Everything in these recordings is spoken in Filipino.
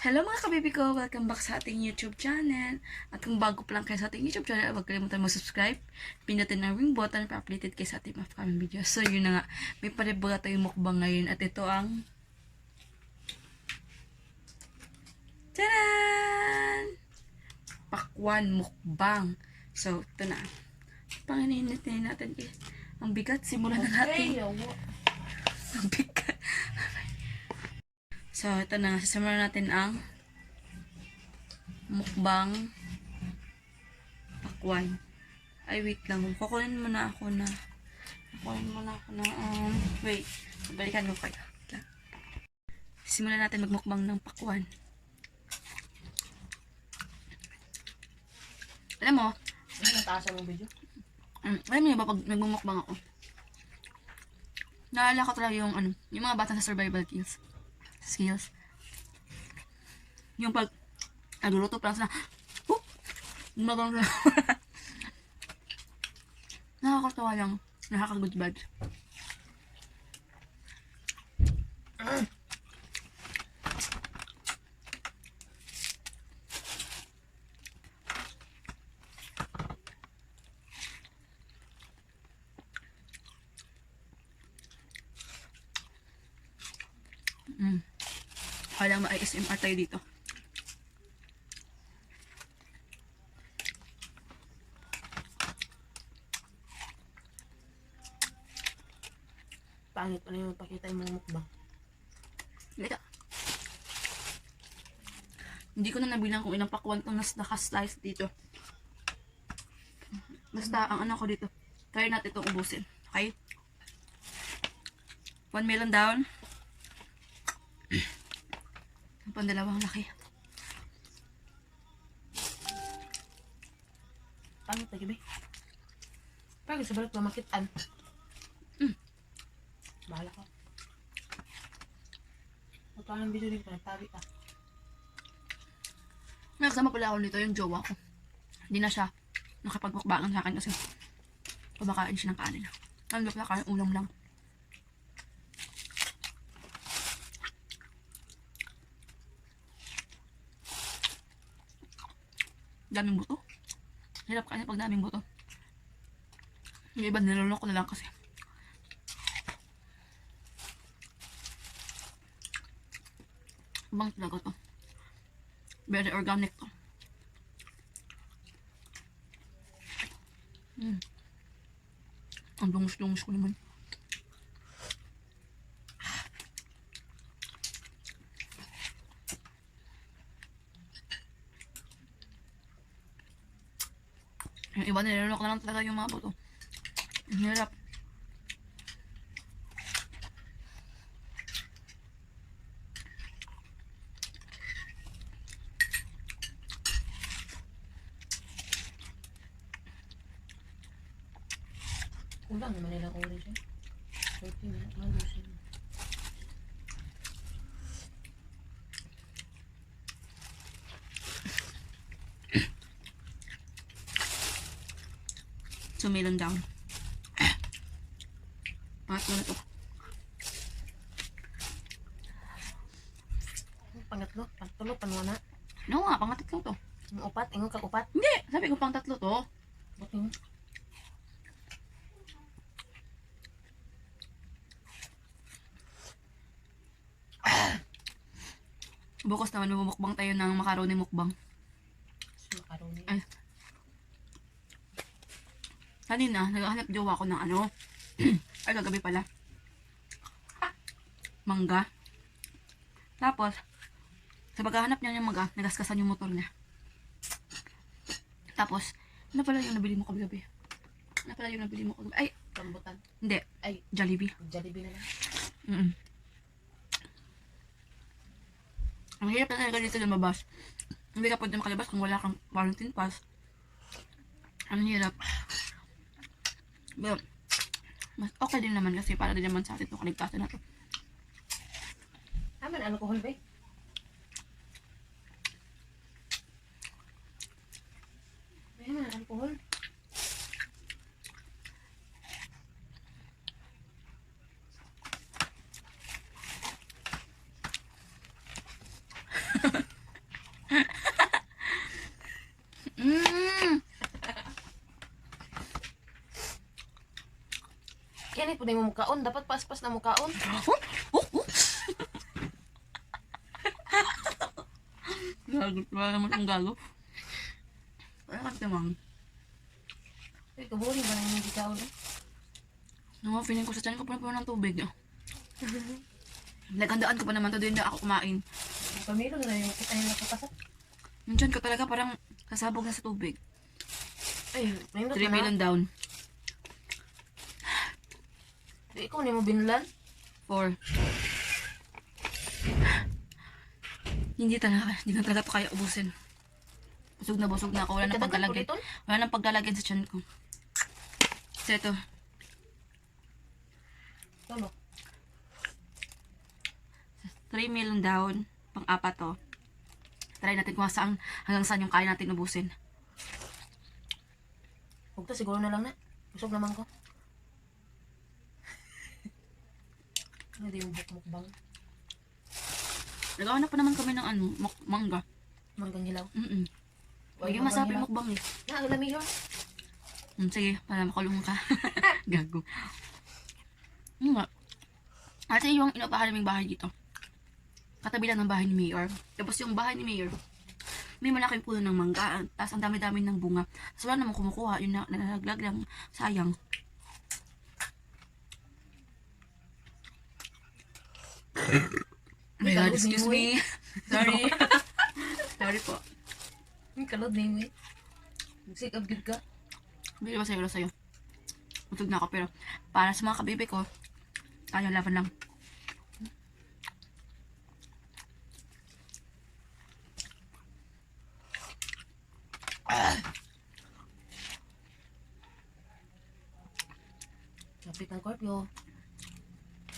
Hello mga kabibi ko! Welcome back sa ating YouTube channel. At kung bago pa lang kayo sa ating YouTube channel, huwag kalimutan mag-subscribe. Pindutin ang ring button para updated kayo sa ating upcoming videos. So yun na nga, may panibaga tayong mukbang ngayon. At ito ang... Tadaan! Pakwan mukbang. So, ito na. Pangininit natin eh. Ang bigat, simulan na natin. Ang bigat. So, ito na. Sisimulan natin ang mukbang pakwan. Ay, wait lang. Kukunin muna ako na wait. Balikan ko kayo. Simulan natin magmukbang ng pakwan. Alam mo, Nataasan mo video? alam niyo ba pag nagmumukbang ako, naalala ko talaga yung yung mga bata sa survival skills. Yung pag nagluluto pa lang sila, Maganda. Nakakatawa lang. Nakaka-good vibes. Kaya lang ma-ASMR tayo dito. Pangit pa na yung pakita yung mga mukbang. Hindi ko na nabilang kung ilang pakwan itong naka-slice dito. Basta ang ano ko dito. Try natin itong ubusin. Okay? 1 melon down. Ang pandalawang laki. Pangit na gabi. Pagod sa balik mamakitan. Bahala ka. Magkano ang video dito? Nagtabi ka. May kasama pala ako dito yung jowa ko. Hindi na siya nakapagmukbangan sa akin kasi kumakain siya ng kanin. Ang lupla kain ulam lang. Daming buto. Hirap kain pag daming buto. Yung iba niloloko na lang kasi. Ibang talaga to. Very organic to. Ang dungos-dungos ko naman. Yung iba niloloko na lang talaga yung mga buto. Ang hirap. Kulang naman nilang orange eh. 14 na. Ang lusin. So, melon down. Pangatlo na to. Pangatlo, pantulo, panwana. No nga, pangatlo to. Ang upat, ingon kang upat. Hindi! Sabi ko pang tatlo to. Buti mo. Bukas naman bumukbang tayo ng macaroni mukbang. Macaroni. Ay. Kanina, naghahanap jowa ko ng ano. Ay, kagabi pala. Mangga. Tapos, sa paghahanap niya ng mangga, nagaskasan yung motor niya. Tapos, ano pala yung nabili mo kagabi? Ano pala yung nabili mo kagabi? Ay, Rambutan. hindi. Ay, Jollibee. Jollibee na lang. Ang hirap na talaga dito lumabas. Hindi ka pwede makalabas kung wala kang quarantine pass. Ang hirap. But, mas okay din naman kasi para din naman sa atin itong kaligtasan na to. Aman, alcohol ba eh? Ayan, alcohol. po na mo mukaon. Dapat paspas na mukaon. Gago. Wala naman ang gago. Wala ka timang. Ay, kabuhin ba na yung mukaon eh? Nung feeling ko sa tiyan ko pa ng tubig. Nagandaan ko pa naman to din na ako kumain. Pamilo na yung kita nila kapasat. Yung tiyan ko talaga parang kasabog na sa tubig. Ay, nindot 3 na na. million down. Di ikaw ni mo binlan. 4. Hindi na talaga to kaya ubusin. Busog na ako. Wala nang paglalagyan. Wala nang paglalagyan sa tiyan ko. So ito, Tolo. 3 million down. Pang-apat to. Try natin kung hanggang saan yung kaya natin ubusin. Huwag to, siguro na lang na. Busog naman ko. Hindi yung mukbang. Nagawa na pa naman kami ng mangga. Manggang hilaw. Hindi masabi mukbang eh. Na, ulami yun. Sige, para makulong ka. Gago. Nga. Kasi yung inupahan naming bahay dito. Katabi lang ng bahay ni Mayor. Tapos yung bahay ni Mayor, may malaking puno ng mangga. Tapos ang dami-dami ng bunga. Tapos wala namang kumukuha. Yun na, nalaglag lang. Sayang. Oh my God, excuse me. Sorry. Sorry po. Ang kalod na yun eh. Magsikab gid ka. Hindi ba sa'yo? Utog na ako pero para sa mga kabibi ko, kaya laban lang. Kapit ng Scorpio.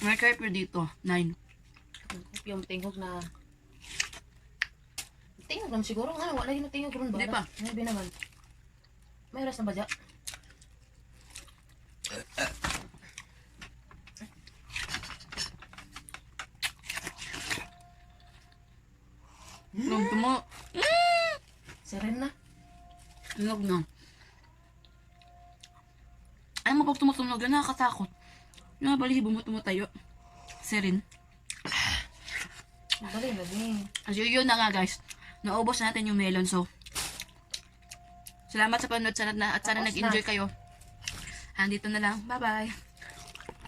May curfew dito, 9. Scorpio, tingog na. Tingog naman siguro. Nga, wala yun na tingog ron ba? Hindi pa. Ngayon naman. May oras na ba dyan? Nung tumo, Seren na. tunog na. Ay, pag tumutunog na, nakakatakot. Yung balihibo mo tumutayo. Serin. Magaling na din. As yun na nga guys, naubos na natin yung melon. So, salamat sa panood at sana Tapos nag-enjoy kayo. Andito na lang. Bye-bye.